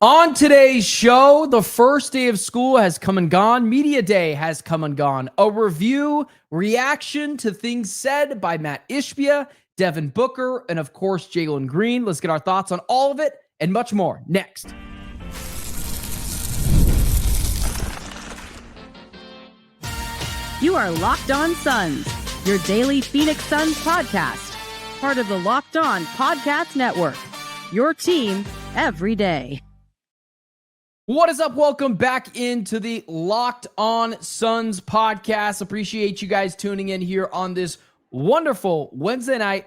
On today's show, the first day of school has come and gone. Media day has come and gone. A review, reaction to things said by Mat Ishbia, Devin Booker, and of course, Jalen Green. Let's get our thoughts on all of it and much more next. You are Locked On Suns, your daily Phoenix Suns podcast, part of the Locked On Podcast Network, your team every day. What is up? Welcome back into the Locked On Suns podcast. Appreciate you guys tuning in here on this wonderful Wednesday night,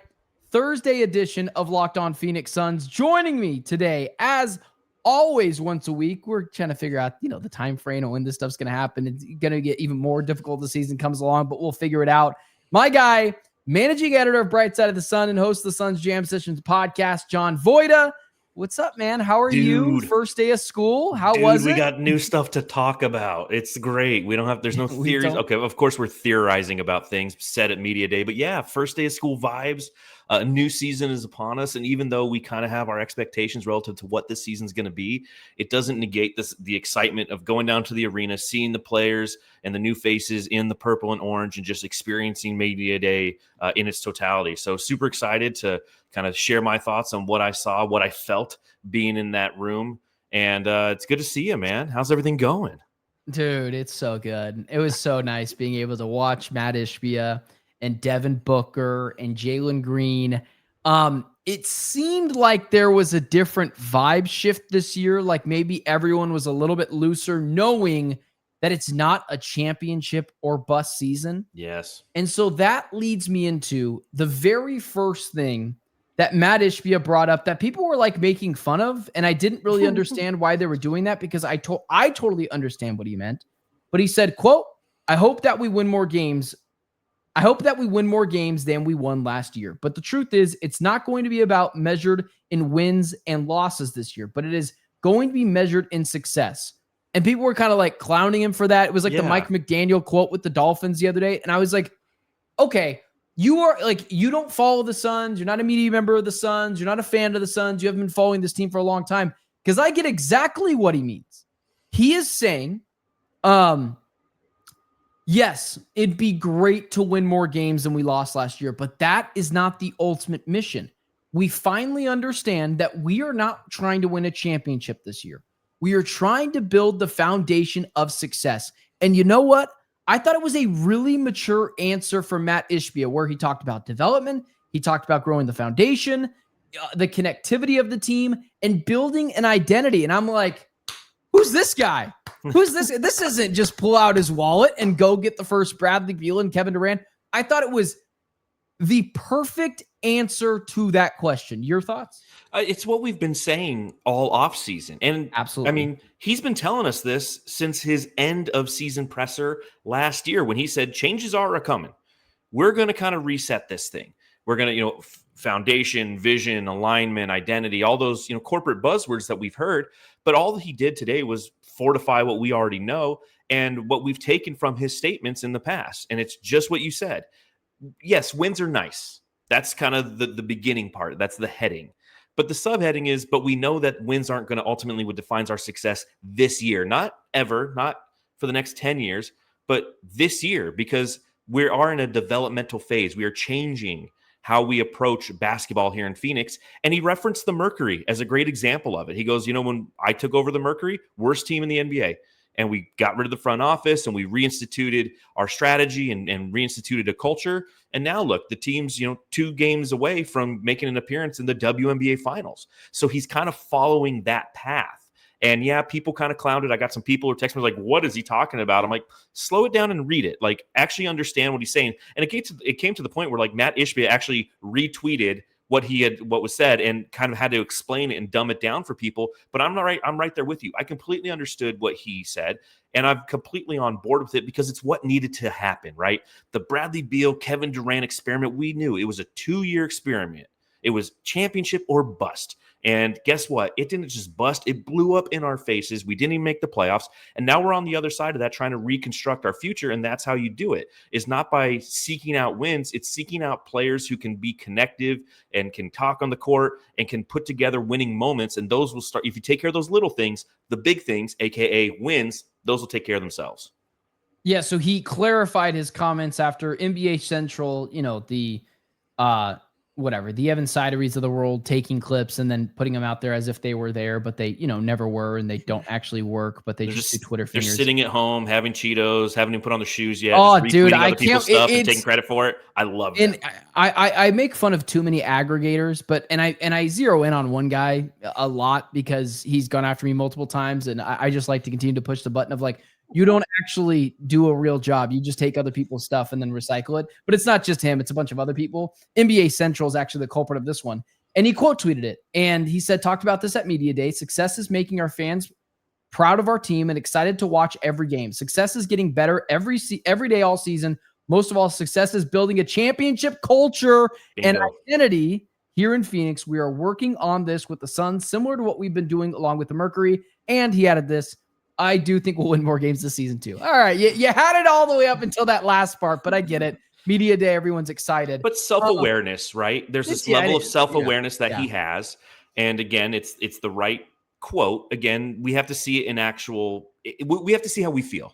Thursday edition of Locked On Phoenix Suns. Joining me today, as always, once a week, we're trying to figure out, the time frame and when this stuff's going to happen. It's going to get even more difficult as the season comes along, but we'll figure it out. My guy, managing editor of Bright Side of the Sun and host of the Suns Jam Sessions podcast, John Voida. What's up, man? How are you? First day of school. How was it? We got new stuff to talk about. It's great. There's no theories. Okay, of course we're theorizing about things said at Media Day, but yeah, first day of school vibes. A new season is upon us, and even though we kind of have our expectations relative to what this season's going to be, it doesn't negate the excitement of going down to the arena, seeing the players and the new faces in the purple and orange, and just experiencing Media Day in its totality. So super excited to kind of share my thoughts on what I saw, what I felt being in that room, and it's good to see you, man. How's everything going? Dude, it's so good. It was so nice being able to watch Mat Ishbia and Devin Booker and Jalen Green. It seemed like there was a different vibe shift this year. Like maybe everyone was a little bit looser, knowing that it's not a championship or bust season. Yes. And so that leads me into the very first thing that Mat Ishbia brought up that people were like making fun of. And I didn't really understand why they were doing that, because I totally understand what he meant. But he said, quote, I hope that we win more games than we won last year. But the truth is, it's not going to be about measured in wins and losses this year, but it is going to be measured in success. And people were kind of like clowning him for that. It was like the Mike McDaniel quote with the Dolphins the other day. And I was like, okay, you don't follow the Suns. You're not a media member of the Suns. You're not a fan of the Suns. You haven't been following this team for a long time. Because I get exactly what he means. He is saying, yes, it'd be great to win more games than we lost last year, but that is not the ultimate mission. We finally understand that we are not trying to win a championship this year. We are trying to build the foundation of success. And you know what? I thought it was a really mature answer from Mat Ishbia, where he talked about development, he talked about growing the foundation, the connectivity of the team, and building an identity. And I'm like, who's this guy? Who's this? This isn't just pull out his wallet and go get the first Bradley Beal and Kevin Durant. I thought it was the perfect answer to that question. Your thoughts? It's what we've been saying all offseason. And absolutely, I mean, he's been telling us this since his end of season presser last year, when he said changes are coming. We're going to kind of reset this thing. We're going to, foundation, vision, alignment, identity, all those, corporate buzzwords that we've heard. But all that he did today was fortify what we already know and what we've taken from his statements in the past. And it's just what you said. Yes, wins are nice. That's kind of the beginning part. That's the heading. But the subheading is, but we know that wins aren't going to ultimately what defines our success this year. Not ever, not for the next 10 years, but this year, because we are in a developmental phase. We are changing how we approach basketball here in Phoenix. And he referenced the Mercury as a great example of it. He goes, when I took over the Mercury, worst team in the NBA, and we got rid of the front office and we reinstituted our strategy and reinstituted a culture. And now look, the team's, 2 games away from making an appearance in the WNBA finals. So he's kind of following that path. And yeah, people kind of clowned it. I got some people who text me like, what is he talking about? I'm like, slow it down and read it. Like, actually understand what he's saying. And it came to the point where like Mat Ishbia actually retweeted what was said and kind of had to explain it and dumb it down for people. But I'm right there with you. I completely understood what he said, and I'm completely on board with it because it's what needed to happen, right? The Bradley Beal, Kevin Durant experiment, we knew it was a 2-year experiment. It was championship or bust. And guess what? It didn't just bust. It blew up in our faces. We didn't even make the playoffs. And now we're on the other side of that trying to reconstruct our future. And that's how you do it. It's not by seeking out wins. It's seeking out players who can be connective and can talk on the court and can put together winning moments. And those will start. If you take care of those little things, the big things, AKA wins, those will take care of themselves. Yeah, so he clarified his comments after NBA Central, the the Evan Sideries of the world taking clips and then putting them out there as if they were there, but they, never were, and they don't actually work, but they just do Twitter fingers. They're sitting at home having Cheetos, haven't even put on their shoes yet. Oh, just dude, other people's stuff and taking credit for it. I love and that. I make fun of too many aggregators, but I zero in on one guy a lot because he's gone after me multiple times, and I just like to continue to push the button of like, you don't actually do a real job. You just take other people's stuff and then recycle it. But it's not just him. It's a bunch of other people. NBA Central is actually the culprit of this one. And he quote tweeted it. And he said, talked about this at Media Day. Success is making our fans proud of our team and excited to watch every game. Success is getting better every day all season. Most of all, success is building a championship culture and identity here in Phoenix. We are working on this with the Suns, similar to what we've been doing along with the Mercury. And he added this. I do think we'll win more games this season too. All right. You had it all the way up until that last part, but I get it. Media Day, everyone's excited. But self-awareness, right? There's this level of self-awareness that he has. And again, it's the right quote. Again, we have to see it in actual, we have to see how we feel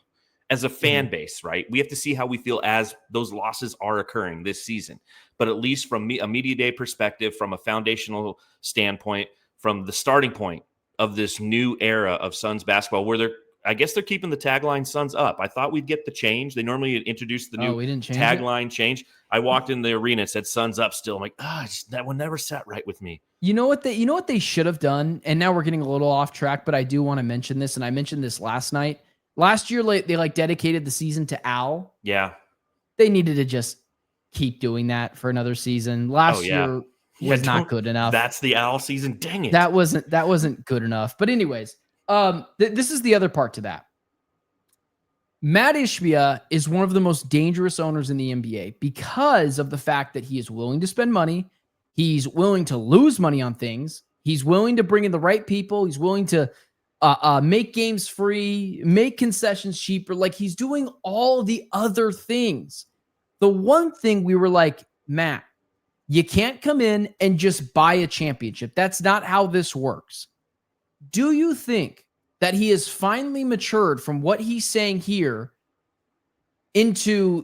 as a fan base, right? We have to see how we feel as those losses are occurring this season. But at least from a Media Day perspective, from a foundational standpoint, from the starting point of this new era of Suns basketball, where I guess they're keeping the tagline Suns up. I thought we'd get the change. They normally introduce the new tagline change. I walked in the arena and said Suns up still. I'm like, that one never sat right with me. You know what they should have done? And now we're getting a little off track, but I do want to mention this. And I mentioned this last night. Last year, they dedicated the season to Al. Yeah. They needed to just keep doing that for another season. Last year was not good enough. That's the Al season. Dang it. That wasn't good enough. But anyways, this is the other part to that. Mat Ishbia is one of the most dangerous owners in the NBA because of the fact that he is willing to spend money. He's willing to lose money on things. He's willing to bring in the right people. He's willing to make games free, make concessions cheaper. Like, he's doing all the other things. The one thing we were like, Matt, you can't come in and just buy a championship. That's not how this works. Do you think that he has finally matured from what he's saying here into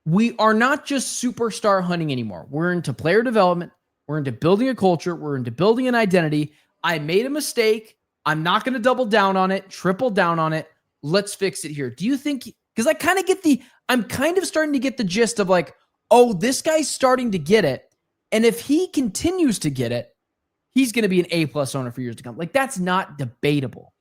we are not just superstar hunting anymore. We're into player development. We're into building a culture. We're into building an identity. I made a mistake. I'm not going to double down on it, triple down on it. Let's fix it here. Do you think, because I'm kind of starting to get the gist of like, oh, this guy's starting to get it. And if he continues to get it, he's going to be an A+ owner for years to come. Like, that's not debatable.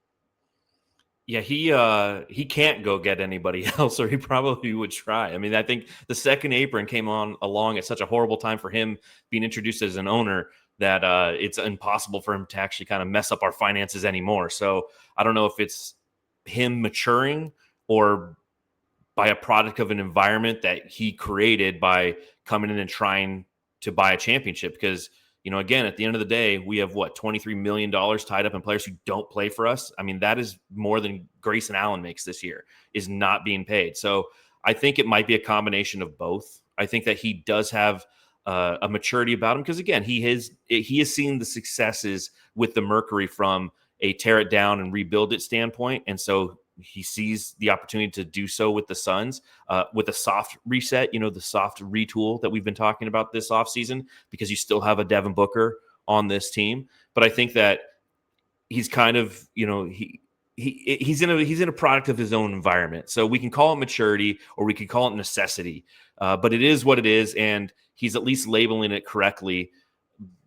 Yeah, he can't go get anybody else, or he probably would try. I mean, I think the second apron came along at such a horrible time for him being introduced as an owner that it's impossible for him to actually kind of mess up our finances anymore. So I don't know if it's him maturing or by a product of an environment that he created by coming in and trying to buy a championship. Because, again, at the end of the day, we have $23 million tied up in players who don't play for us. I mean, that is more than Grayson Allen makes this year, is not being paid. So I think it might be a combination of both. I think that he does have a maturity about him because, again, he has seen the successes with the Mercury from a tear it down and rebuild it standpoint. And so he sees the opportunity to do so with the Suns with a soft reset, the soft retool that we've been talking about this offseason, because you still have a Devin Booker on this team. But I think that he's kind of, he's in a product of his own environment. So we can call it maturity or we could call it necessity, but it is what it is. And he's at least labeling it correctly,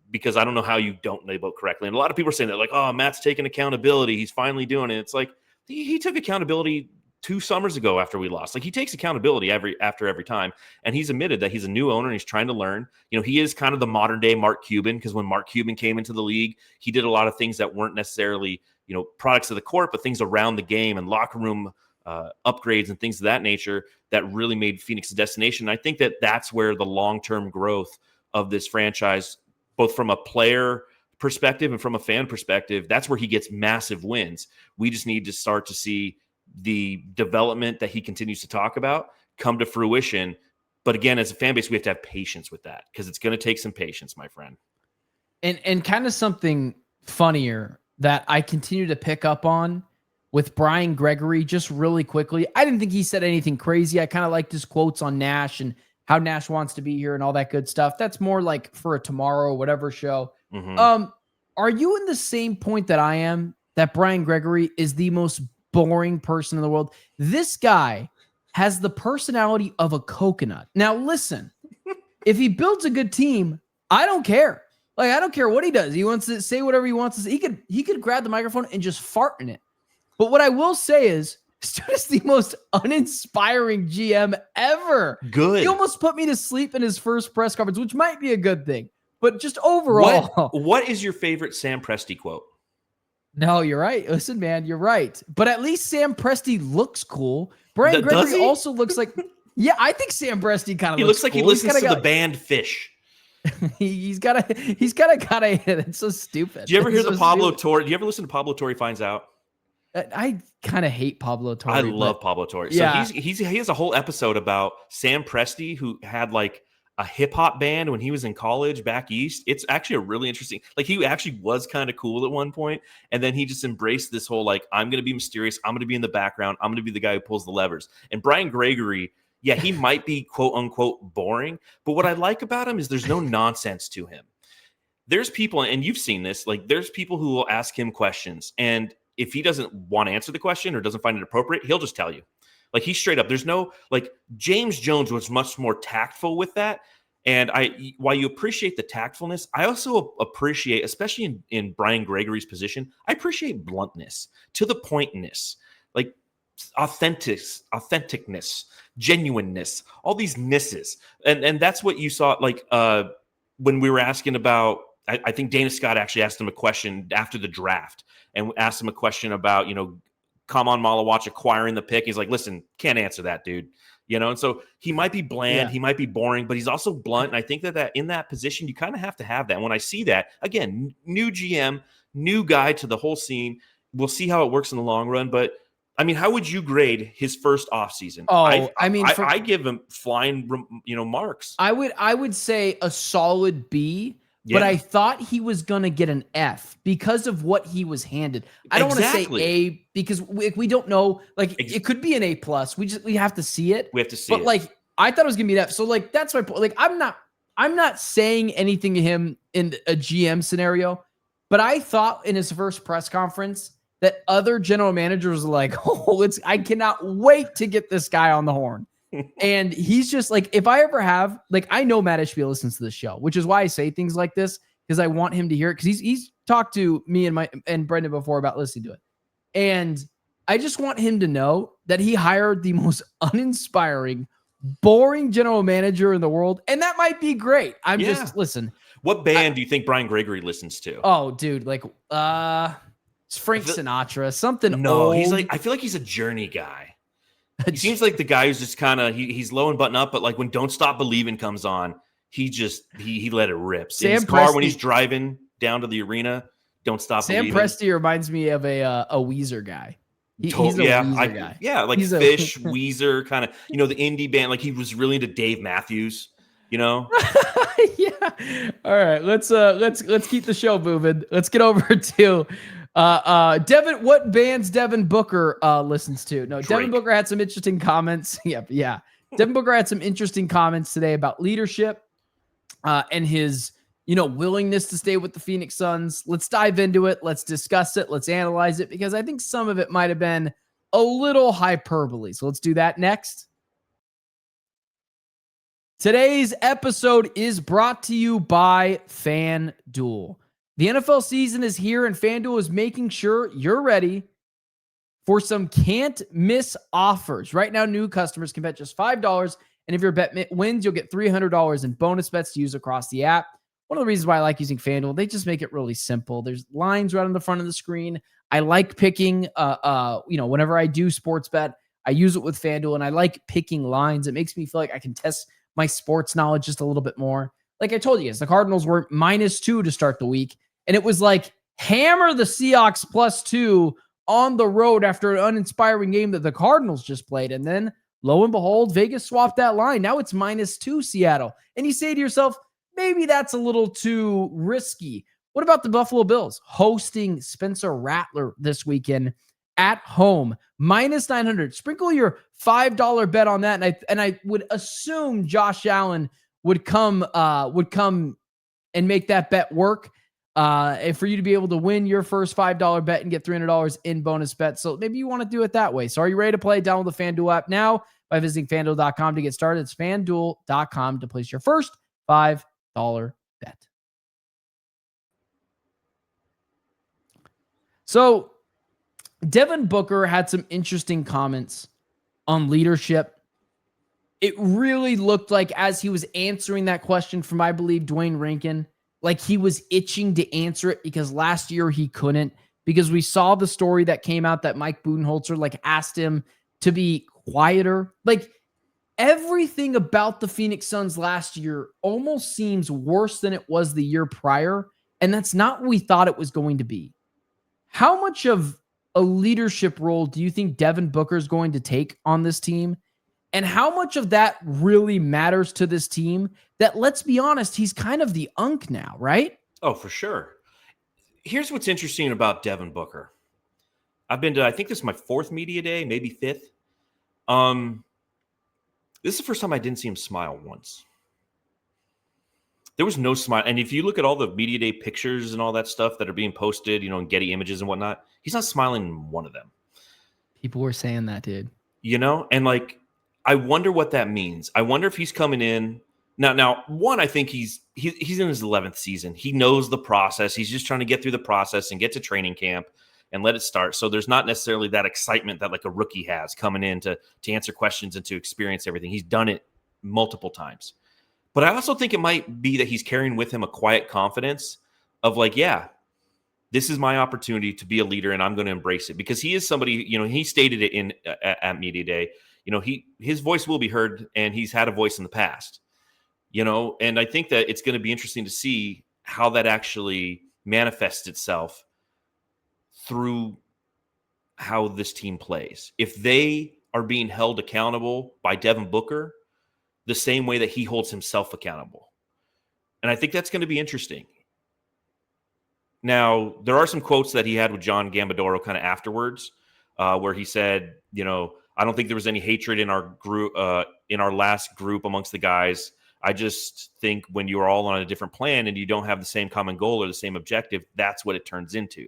because I don't know how you don't label it correctly. And a lot of people are saying that, like, oh, Matt's taking accountability. He's finally doing it. It's like, he took accountability 2 summers ago after we lost. Like, he takes accountability after every time. And he's admitted that he's a new owner and he's trying to learn. He is kind of the modern day Mark Cuban, because when Mark Cuban came into the league, he did a lot of things that weren't necessarily, products of the court, but things around the game and locker room upgrades and things of that nature that really made Phoenix a destination. And I think that that's where the long-term growth of this franchise, both from a player perspective and from a fan perspective, that's where he gets massive wins. We just need to start to see the development that he continues to talk about come to fruition. But again, as a fan base, we have to have patience with that because it's going to take some patience, my friend. And kind of something funnier that I continue to pick up on with Brian Gregory, just really quickly. I didn't think he said anything crazy. I kind of liked his quotes on Nash and how Nash wants to be here and all that good stuff. That's more like for a tomorrow or whatever show. Mm-hmm. Are you in the same point that I am, that Brian Gregory is the most boring person in the world? This guy has the personality of a coconut. Now, listen, if he builds a good team, I don't care. Like, I don't care what he does. He wants to say whatever he wants to say. He could grab the microphone and just fart in it. But what I will say is, Stu is the most uninspiring GM ever. Good. He almost put me to sleep in his first press conference, which might be a good thing. But just overall. What is your favorite Sam Presti quote? No, you're right. Listen, man, you're right. But at least Sam Presti looks cool. Brian Gregory also looks like, yeah, I think Sam Presti kind of looks like cool. He listens to the band Fish. he's got a it's so stupid. Do you ever hear the Pablo Torre? Do you ever listen to Pablo Torre Finds Out? I kind of hate Pablo Torre. I love Pablo Torre. Yeah. So he has a whole episode about Sam Presti, who had like a hip hop band when he was in college back east. It's actually a really interesting, like he actually was kind of cool at one point, and then he just embraced this whole like, I'm going to be mysterious, I'm going to be in the background, I'm going to be the guy who pulls the levers. And Brian Gregory, yeah, he might be quote unquote boring, but what I like about him is there's no nonsense to him. There's people, and you've seen this, like there's people who will ask him questions, and if he doesn't want to answer the question or doesn't find it appropriate, he'll just tell you. Like he's straight up. There's no, like James Jones was much more tactful with that. And while you appreciate the tactfulness, I also appreciate, especially in Brian Gregory's position, I appreciate bluntness, to the pointness, like authenticness, genuineness, all these nisses. And that's what you saw, like when we were asking about, I think Dana Scott actually asked him a question after the draft and asked him a question about, Kamon Malawach acquiring the pick. He's like, listen, can't answer that, dude. And so he might be bland, he might be boring, but he's also blunt. And I think that in that position, you kind of have to have that. And when I see that, again, new GM, new guy to the whole scene, we'll see how it works in the long run. But I mean, how would you grade his first offseason? I give him flying, marks. I would say a solid B. Yeah. But I thought he was going to get an F because of what he was handed. I don't want to say A because we don't know. Like it could be an A+. We have to see it. We have to see it. But like I thought it was going to be an F. So like that's my point. Like I'm not saying anything to him in a GM scenario, but I thought in his first press conference that other general managers were like, I cannot wait to get this guy on the horn. And he's just like, if I ever have, like, I know Mat Ishbia listens to this show, which is why I say things like this, because I want him to hear it. Because he's talked to me and Brendan before about listening to it. And I just want him to know that he hired the most uninspiring, boring general manager in the world. And that might be great. Listen. What band do you think Brian Gregory listens to? Oh, dude, like, it's Frank Sinatra, something No, old. I feel like he's a Journey guy. He seems like the guy who's just kind of he's low and button up, but like when Don't Stop Believing comes on, he let it rip. In his car when he's driving down to the arena, Don't Stop Believing. Sam Presti reminds me of a Weezer guy. He's a Weezer guy. Yeah, like Fish, Weezer, kind of, the indie band. Like he was really into Dave Matthews, Yeah. All right, let's keep the show moving. Let's get over to Devin, what bands Devin Booker listens to? No, Drake. Devin Booker had some interesting comments. Yeah. Devin Booker had some interesting comments today about leadership and his, willingness to stay with the Phoenix Suns. Let's dive into it. Let's discuss it. Let's analyze it because I think some of it might have been a little hyperbole. So let's do that next. Today's episode is brought to you by FanDuel. The NFL season is here, and FanDuel is making sure you're ready for some can't-miss offers. Right now, new customers can bet just $5, and if your bet wins, you'll get $300 in bonus bets to use across the app. One of the reasons why I like using FanDuel, they just make it really simple. There's lines right on the front of the screen. I like picking, whenever I do sports bet, I use it with FanDuel, and I like picking lines. It makes me feel like I can test my sports knowledge just a little bit more. Like I told you guys, the Cardinals were -2 to start the week. And it was like, hammer the Seahawks +2 on the road after an uninspiring game that the Cardinals just played. And then lo and behold, Vegas swapped that line. Now it's -2 Seattle. And you say to yourself, maybe that's a little too risky. What about the Buffalo Bills hosting Spencer Rattler this weekend at home? -900. Sprinkle your $5 bet on that. And I would assume Josh Allen would come and make that bet work. And for you to be able to win your first $5 bet and get $300 in bonus bets. So maybe you want to do it that way. So are you ready to play? Download the FanDuel app now by visiting FanDuel.com to get started. It's FanDuel.com to place your first $5 bet. So Devin Booker had some interesting comments on leadership. It really looked like as he was answering that question from, I believe, Dwayne Rankin, like he was itching to answer it because last year he couldn't, because we saw the story that came out that Mike Budenholzer like asked him to be quieter. Like everything about the Phoenix Suns last year almost seems worse than it was the year prior. And that's not what we thought it was going to be. How much of a leadership role do you think Devin Booker is going to take on this team? And how much of that really matters to this team that, let's be honest, he's kind of the unk now, right? Oh, for sure. Here's what's interesting about Devin Booker. I've been to, I think this is my 4th media day, maybe 5th. This is the first time I didn't see him smile once. There was no smile. And if you look at all the media day pictures and all that stuff that are being posted, and Getty Images and whatnot, he's not smiling in one of them. People were saying that, dude. And like, I wonder what that means. I wonder if he's coming in now. One, I think he's in his 11th season. He knows the process. He's just trying to get through the process and get to training camp and let it start. So there's not necessarily that excitement that like a rookie has coming in to answer questions and to experience everything. He's done it multiple times. But I also think it might be that he's carrying with him a quiet confidence of like, yeah, this is my opportunity to be a leader and I'm going to embrace it, because he is somebody, he stated it at media day. His voice will be heard, and he's had a voice in the past, and I think that it's going to be interesting to see how that actually manifests itself through how this team plays. If they are being held accountable by Devin Booker the same way that he holds himself accountable. And I think that's going to be interesting. Now, there are some quotes that he had with John Gambadoro kind of afterwards, where he said, I don't think there was any hatred in our group, in our last group amongst the guys. I just think when you're all on a different plan and you don't have the same common goal or the same objective, that's what it turns into.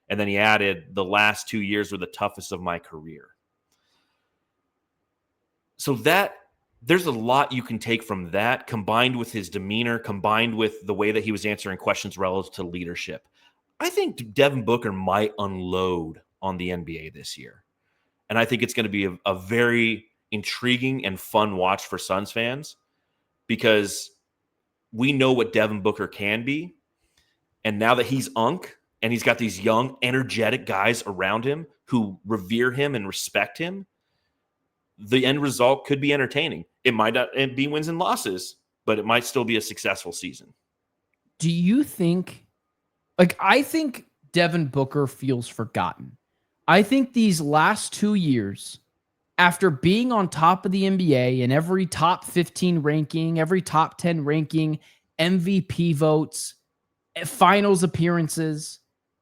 And then he added, the last 2 years were the toughest of my career. So there's a lot you can take from that, combined with his demeanor, combined with the way that he was answering questions relative to leadership. I think Devin Booker might unload on the NBA this year. And I think it's going to be a very intriguing and fun watch for Suns fans, because we know what Devin Booker can be. And now that he's unk and he's got these young, energetic guys around him who revere him and respect him, the end result could be entertaining. It might not be wins and losses, but it might still be a successful season. Do you think, I think Devin Booker feels forgotten. I think these last 2 years, after being on top of the NBA in every top 15 ranking, every top 10 ranking, MVP votes, finals appearances,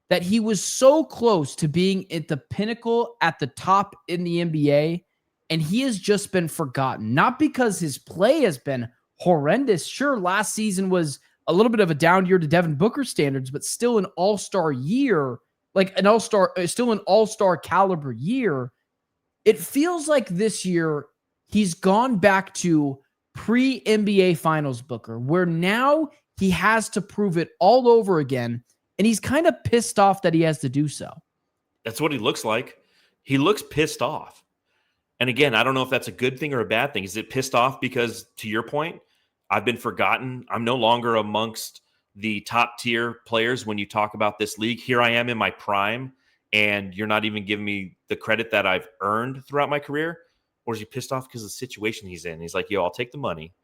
that he was so close to being at the pinnacle at the top in the NBA. And he has just been forgotten, not because his play has been horrendous. Sure, last season was a little bit of a down year to Devin Booker standards, but still an all-star year, still an all-star caliber year. It feels like this year he's gone back to pre-NBA Finals Booker, where now he has to prove it all over again, and he's kind of pissed off that he has to do so. That's what he looks like. He looks pissed off. And again, I don't know if that's a good thing or a bad thing. Is it pissed off because, to your point, I've been forgotten? I'm no longer amongst the top tier players when you talk about this league. Here I am in my prime, and you're not even giving me the credit that I've earned throughout my career? Or is he pissed off because of the situation he's in? He's like, yo, I'll take the money.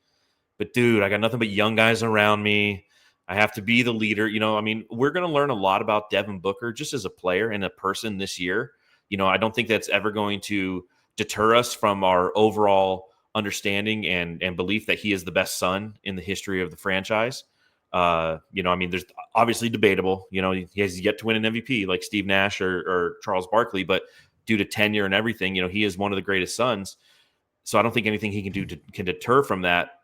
But dude, I got nothing but young guys around me. I have to be the leader. I mean, we're going to learn a lot about Devin Booker just as a player and a person this year. I don't think that's ever going to deter us from our overall understanding and belief that he is the best son in the history of the franchise. I mean, there's obviously debatable. He has yet to win an MVP like Steve Nash or Charles Barkley, but due to tenure and everything, he is one of the greatest sons. So I don't think anything he can do can deter from that.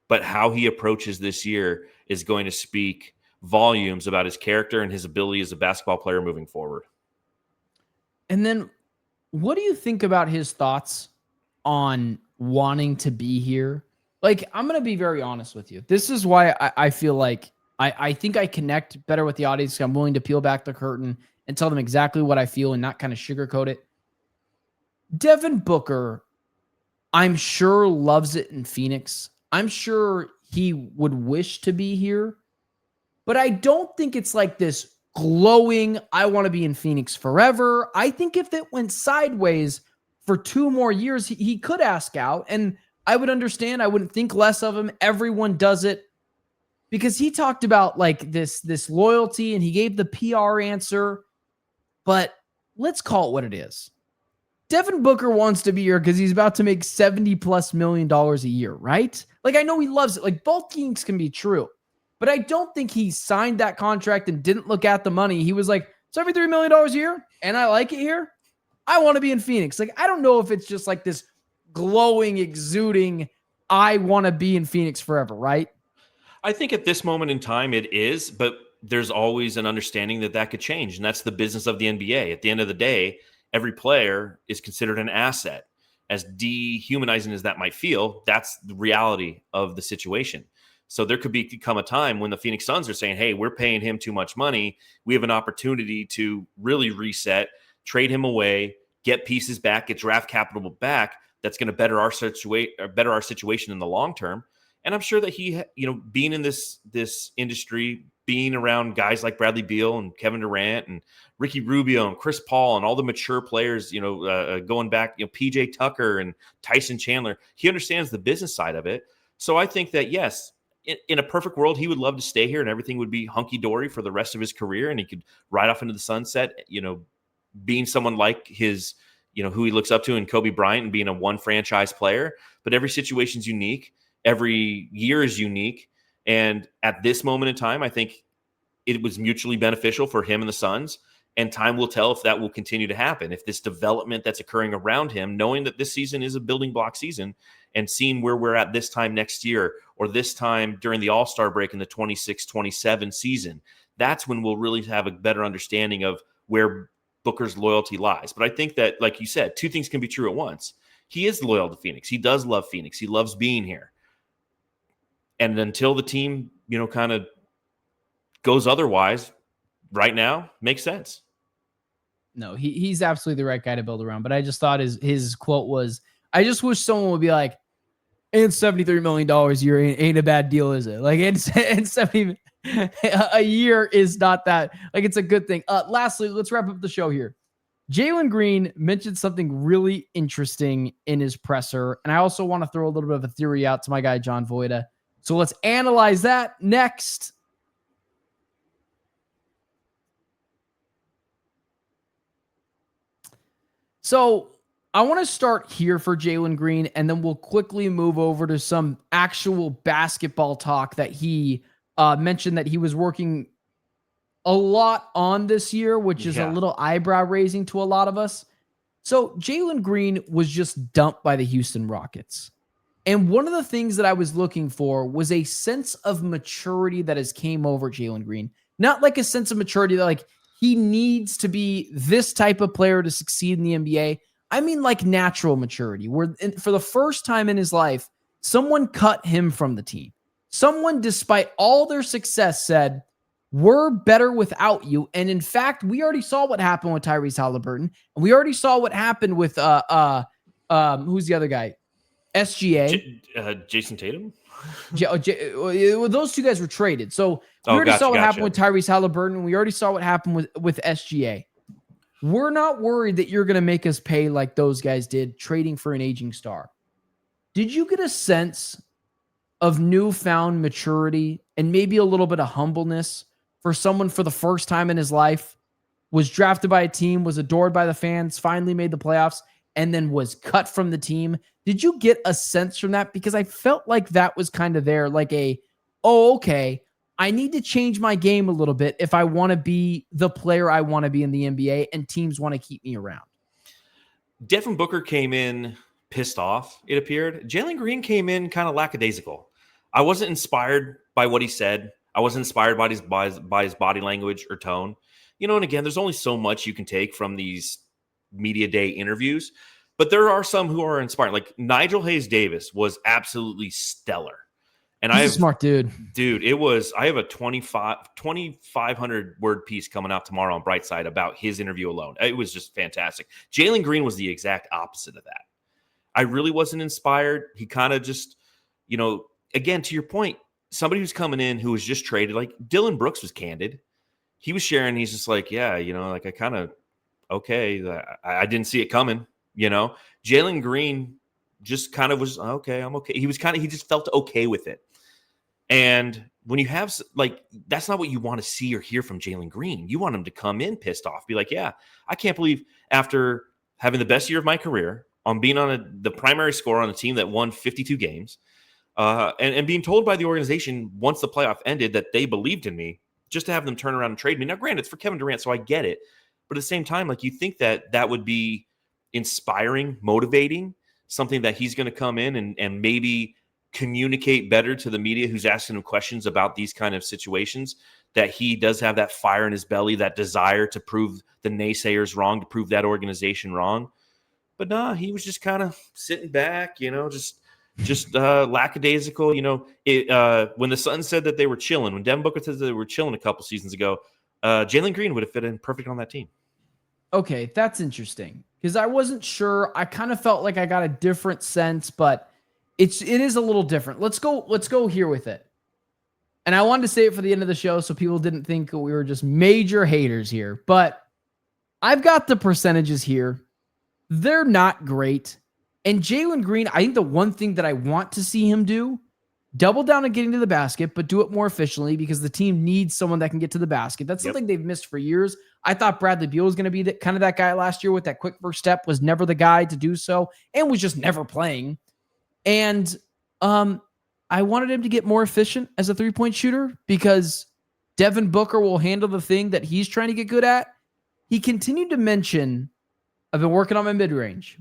But how he approaches this year is going to speak volumes about his character and his ability as a basketball player moving forward. And then what do you think about his thoughts on wanting to be here? Like, I'm going to be very honest with you. This is why I feel like I think I connect better with the audience. I'm willing to peel back the curtain and tell them exactly what I feel and not kind of sugarcoat it. Devin Booker, I'm sure, loves it in Phoenix. I'm sure he would wish to be here, but I don't think it's like this glowing, I want to be in Phoenix forever. I think if it went sideways for 2 more years, he could ask out, and I would understand. I wouldn't think less of him. Everyone does it because he talked about like this loyalty and he gave the PR answer, but let's call it what it is. Devin Booker wants to be here because he's about to make $70+ million a year, right? Like, I know he loves it. Like, both things can be true. But I don't think he signed that contract and didn't look at the money. He was like, $73 million a year, and I like it here. I want to be in Phoenix. Like, I don't know if it's just like this glowing, exuding, I want to be in Phoenix forever, right? I think at this moment in time it is, but there's always an understanding that could change, and that's the business of the NBA. At the end of the day, every player is considered an asset. As dehumanizing as that might feel, that's the reality of the situation. So there could become a time when the Phoenix Suns are saying, hey, we're paying him too much money. We have an opportunity to really reset, trade him away, get pieces back, get draft capital back. That's going to better our situation in the long term. And I'm sure that he, being in this industry, being around guys like Bradley Beal and Kevin Durant and Ricky Rubio and Chris Paul and all the mature players, going back, PJ Tucker and Tyson Chandler, he understands the business side of it. So I think that, yes, in a perfect world, he would love to stay here and everything would be hunky-dory for the rest of his career and he could ride off into the sunset, being someone like his, who he looks up to in Kobe Bryant and being a one franchise player. But every situation's unique. Every year is unique. And at this moment in time, I think it was mutually beneficial for him and the Suns. And time will tell if that will continue to happen. If this development that's occurring around him, knowing that this season is a building block season and seeing where we're at this time next year or this time during the All-Star break in the 26-27 season, that's when we'll really have a better understanding of where Booker's loyalty lies. But I think that, like you said, 2 things can be true at once. He is loyal to Phoenix. He does love Phoenix. He loves being here. And until the team, kind of goes otherwise, right now, makes sense. No, he's absolutely the right guy to build around. But I just thought his quote was, I just wish someone would be like, and $73 million a year ain't a bad deal, is it? Like, and 70 a year is not that, like, it's a good thing. Lastly, let's wrap up the show here. Jalen Green mentioned something really interesting in his presser. And I also want to throw a little bit of a theory out to my guy, John Voida. So let's analyze that next. So I want to start here for Jalen Green, and then we'll quickly move over to some actual basketball talk that he mentioned that he was working a lot on this year, which is a little eyebrow raising to a lot of us. So Jalen Green was just dumped by the Houston Rockets. And one of the things that I was looking for was a sense of maturity that has came over Jalen Green. Not like a sense of maturity that like he needs to be this type of player to succeed in the NBA. I mean like natural maturity, where for the first time in his life, someone cut him from the team. Someone, despite all their success, said, we're better without you. And in fact, we already saw what happened with Tyrese Halliburton. And we already saw what happened with who's the other guy? SGA. Jason Tatum? Those 2 guys were traded. So we already saw what happened with Tyrese Halliburton. We already saw what happened with SGA. We're not worried that you're going to make us pay like those guys did, trading for an aging star. Did you get a sense of newfound maturity and maybe a little bit of humbleness for someone for the first time in his life, was drafted by a team, was adored by the fans, finally made the playoffs, and then was cut from the team. Did you get a sense from that? Because I felt like that was kind of there, like okay, I need to change my game a little bit if I want to be the player I want to be in the NBA and teams want to keep me around. Devin Booker came in pissed off, it appeared. Jalen Green came in kind of lackadaisical. I wasn't inspired by what he said. I wasn't inspired by his body language or tone. And again, there's only so much you can take from these media day interviews, but there are some who are inspiring. Like Nigel Hayes Davis was absolutely stellar. And He's a smart dude. Dude, I have a 2,500 word piece coming out tomorrow on Brightside about his interview alone. It was just fantastic. Jalen Green was the exact opposite of that. I really wasn't inspired. He kind of just, again, to your point, somebody who's coming in who was just traded, like Dylan Brooks was candid. He was sharing, he's just like, yeah, like I kind of, okay, I didn't see it coming, Jalen Green just kind of was, okay, I'm okay. He just felt okay with it. And when you have, that's not what you want to see or hear from Jalen Green. You want him to come in pissed off, be like, yeah, I can't believe after having the best year of my career, on being on the primary scorer on a team that won 52 games, and being told by the organization once the playoff ended that they believed in me, just to have them turn around and trade me. Now, granted, it's for Kevin Durant, so I get it. But at the same time, you think that would be inspiring, motivating, something that he's going to come in and maybe communicate better to the media who's asking him questions about these kind of situations, that he does have that fire in his belly, that desire to prove the naysayers wrong, to prove that organization wrong. But nah, he was just kind of sitting back, just lackadaisical. When the Suns said that they were chilling, when Devin Booker said that they were chilling a couple seasons ago, Jalen Green would have fit in perfect on that team. Okay, that's interesting because I wasn't sure. I kind of felt like I got a different sense, but it is a little different. Let's go here with it. And I wanted to say it for the end of the show so people didn't think we were just major haters here. But I've got the percentages here. They're not great. And Jalen Green, I think the one thing that I want to see him do, double down on getting to the basket, but do it more efficiently because the team needs someone that can get to the basket. That's something they've missed for years. I thought Bradley Beal was going to be that guy last year with that quick first step, was never the guy to do so and was just never playing. And I wanted him to get more efficient as a three-point shooter because Devin Booker will handle the thing that he's trying to get good at. He continued to mention, I've been working on my mid-range.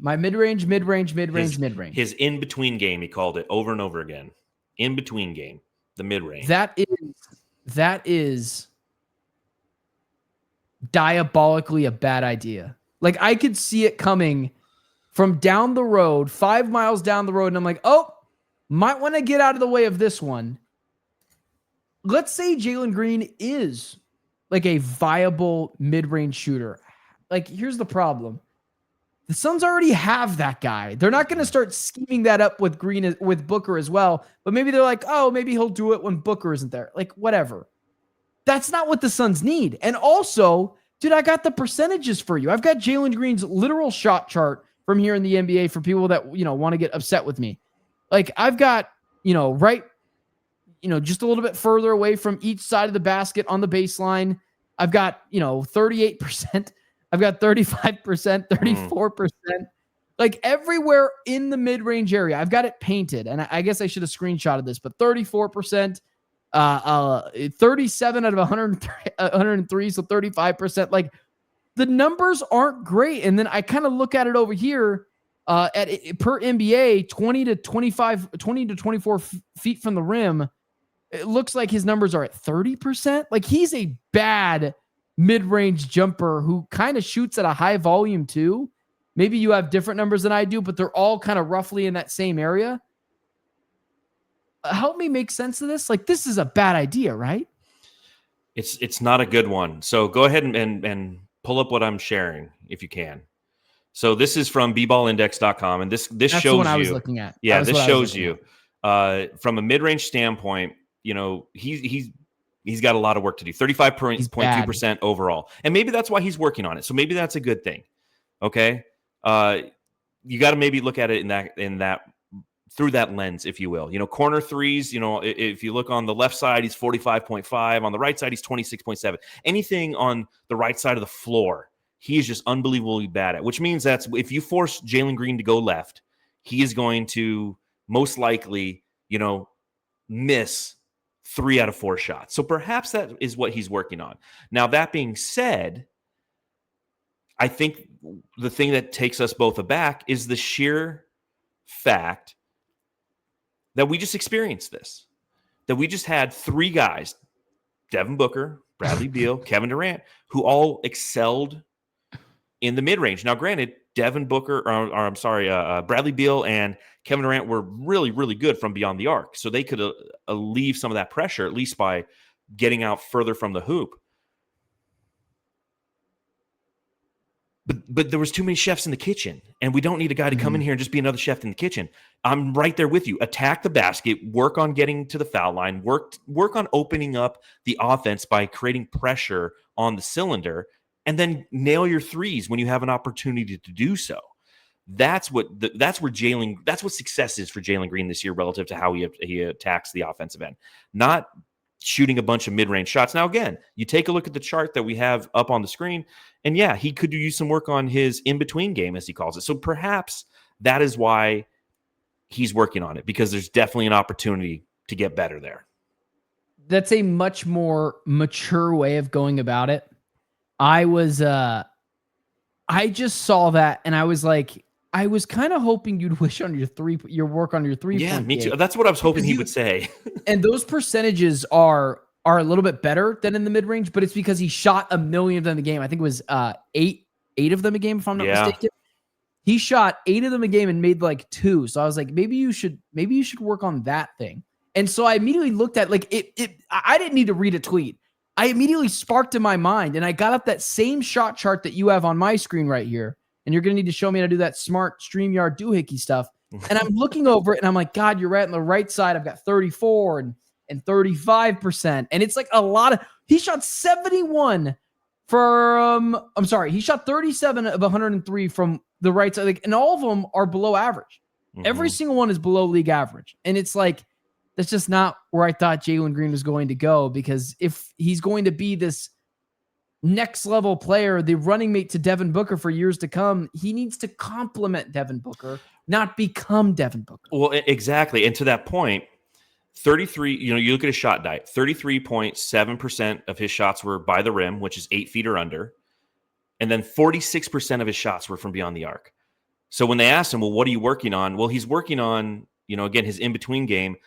His in-between game, he called it over and over again. In-between game, the mid-range. That is diabolically a bad idea. Like, I could see it coming from down the road, 5 miles down the road, and I'm like, oh, might want to get out of the way of this one. Let's say Jalen Green is like a viable mid-range shooter. Like, here's the problem. The Suns already have that guy. They're not going to start scheming that up with Booker as well. But maybe they're like, oh, maybe he'll do it when Booker isn't there. Like, whatever. That's not what the Suns need. And also, dude, I got the percentages for you. I've got Jalen Green's literal shot chart from here in the NBA for people that, want to get upset with me. Like, I've got, just a little bit further away from each side of the basket on the baseline. I've got, 38%. I've got 35%, 34%, like everywhere in the mid-range area. I've got it painted, and I guess I should have screenshotted this, but 34%, 37 out of 103, so 35%. Like, the numbers aren't great. And then I kind of look at it over here at per NBA, 20 to 24 feet from the rim. It looks like his numbers are at 30%. Like, he's a bad mid-range jumper who kind of shoots at a high volume too. Maybe you have different numbers than I do, but they're all kind of roughly in that same area. Help me make sense of this. Like, this is a bad idea, right? It's not a good one. So go ahead and pull up what I'm sharing if you can. So this is from bballindex.com, and this That's shows the one you. I was looking at. Yeah, this shows you from a mid-range standpoint. He's got a lot of work to do. 35.2% overall. And maybe that's why he's working on it. So maybe that's a good thing. Okay. You got to maybe look at it in that through that lens, if you will. Corner threes, if you look on the left side, he's 45.5. On the right side, he's 26.7. Anything on the right side of the floor, he is just unbelievably bad at, which means that if you force Jalen Green to go left, he is going to most likely, miss 3 out of 4 shots. So perhaps that is what he's working on. Now, that being said, I think the thing that takes us both aback is the sheer fact that we just experienced this, that we just had 3 guys, Devin Booker, Bradley Beal, Kevin Durant, who all excelled in the mid-range. Now, granted, Devin Booker, Bradley Beal and Kevin Durant were really, really good from beyond the arc. So they could alleviate some of that pressure, at least by getting out further from the hoop. But there was too many chefs in the kitchen, and we don't need a guy to come in here and just be another chef in the kitchen. I'm right there with you. Attack the basket, work on getting to the foul line, work on opening up the offense by creating pressure on the cylinder, and then nail your threes when you have an opportunity to do so. That's what success is for Jalen Green this year relative to how he attacks the offensive end. Not shooting a bunch of mid-range shots. Now, again, you take a look at the chart that we have up on the screen, and yeah, he could use some work on his in-between game, as he calls it. So perhaps that is why he's working on it, because there's definitely an opportunity to get better there. That's a much more mature way of going about it. I just saw that, and I was like, I was kind of hoping you'd wish on your work on your 3-point. Yeah, me too. That's what I was hoping he would say. And those percentages are a little bit better than in the mid-range, but it's because he shot a million of them a game. I think it was eight of them a game, if I'm not mistaken. He shot 8 of them a game and made like 2. So I was like, maybe you should work on that thing. And so I immediately looked at I didn't need to read a tweet. I immediately sparked in my mind, and I got up that same shot chart that you have on my screen right here. And you're going to need to show me how to do that smart StreamYard doohickey stuff. And I'm looking over it, and I'm like, God, you're right. On the right side, I've got 34 and 35%. And it's like a lot of – he shot 71 from he shot 37 of 103 from the right side. And all of them are below average. Mm-hmm. Every single one is below league average. And it's like, that's just not where I thought Jalen Green was going to go, because if he's going to be this next level player, the running mate to Devin Booker for years to come, he needs to complement Devin Booker, not become Devin Booker. Well, exactly. And to that point, 33, you look at his shot diet, 33.7% of his shots were by the rim, which is 8 feet or under. And then 46% of his shots were from beyond the arc. So when they asked him, well, what are you working on? Well, he's working on, again, his in-between game.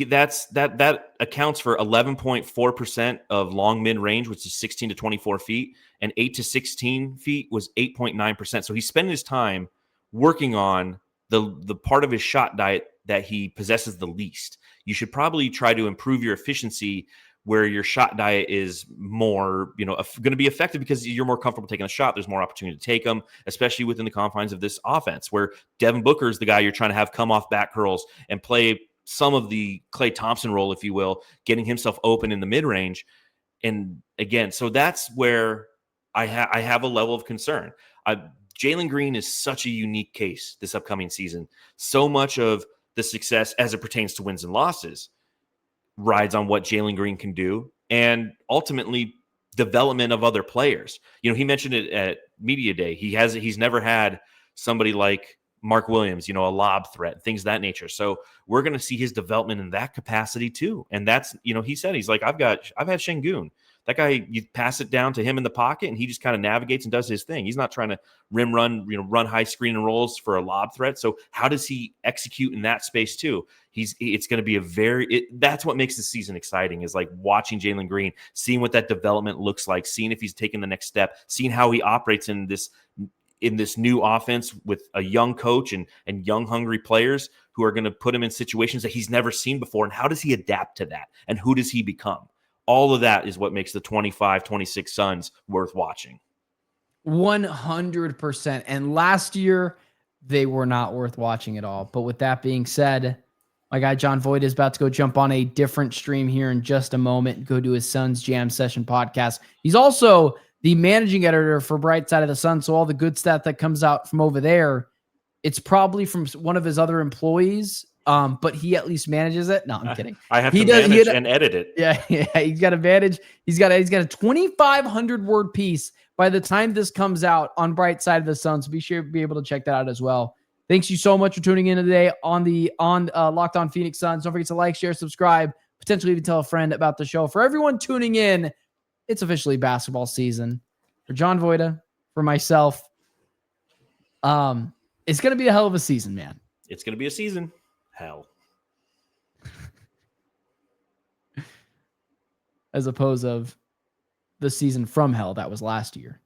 That accounts for 11.4% of long mid-range, which is 16 to 24 feet, and 8 to 16 feet was 8.9%. So he's spending his time working on the part of his shot diet that he possesses the least. You should probably try to improve your efficiency where your shot diet is more, going to be effective because you're more comfortable taking a shot. There's more opportunity to take them, especially within the confines of this offense, where Devin Booker is the guy you're trying to have come off back curls and play some of the Klay Thompson role, if you will, getting himself open in the mid-range. And again, so that's where I have a level of concern. Jalen Green is such a unique case this upcoming season. So much of the success as it pertains to wins and losses rides on what Jalen Green can do, and ultimately development of other players. He mentioned it at Media Day. He's never had somebody like Mark Williams, a lob threat, things of that nature. So we're going to see his development in that capacity too. And that's, he said, he's like, I've had Şengün. That guy, you pass it down to him in the pocket and he just kind of navigates and does his thing. He's not trying to rim run, run high screen and rolls for a lob threat. So how does he execute in that space too? It's going to be that's what makes the season exciting, is like watching Jalen Green, seeing what that development looks like, seeing if he's taking the next step, seeing how he operates in this new offense with a young coach and young, hungry players who are going to put him in situations that he's never seen before. And how does he adapt to that? And who does he become? All of that is what makes the 25-26 Suns worth watching. 100%. And last year, they were not worth watching at all. But with that being said, my guy John Voight is about to go jump on a different stream here in just a moment and go do his Suns Jam Session podcast. He's also the managing editor for Bright Side of the Sun, so all the good stuff that comes out from over there, It's probably from one of his other employees, but he at least manages it. No, I'm kidding. I have to manage and edit it. Yeah, he's got a manage. He's got a 2,500 word piece by the time this comes out on Bright Side of the Sun. So be sure to be able to check that out as well. Thanks you so much for tuning in today on Locked On Phoenix Suns. Don't forget to like, share, subscribe, potentially even tell a friend about the show. For everyone tuning in, it's officially basketball season. For John Voida, for myself, it's going to be a hell of a season, man. It's going to be a season. Hell. As opposed of the season from hell that was last year.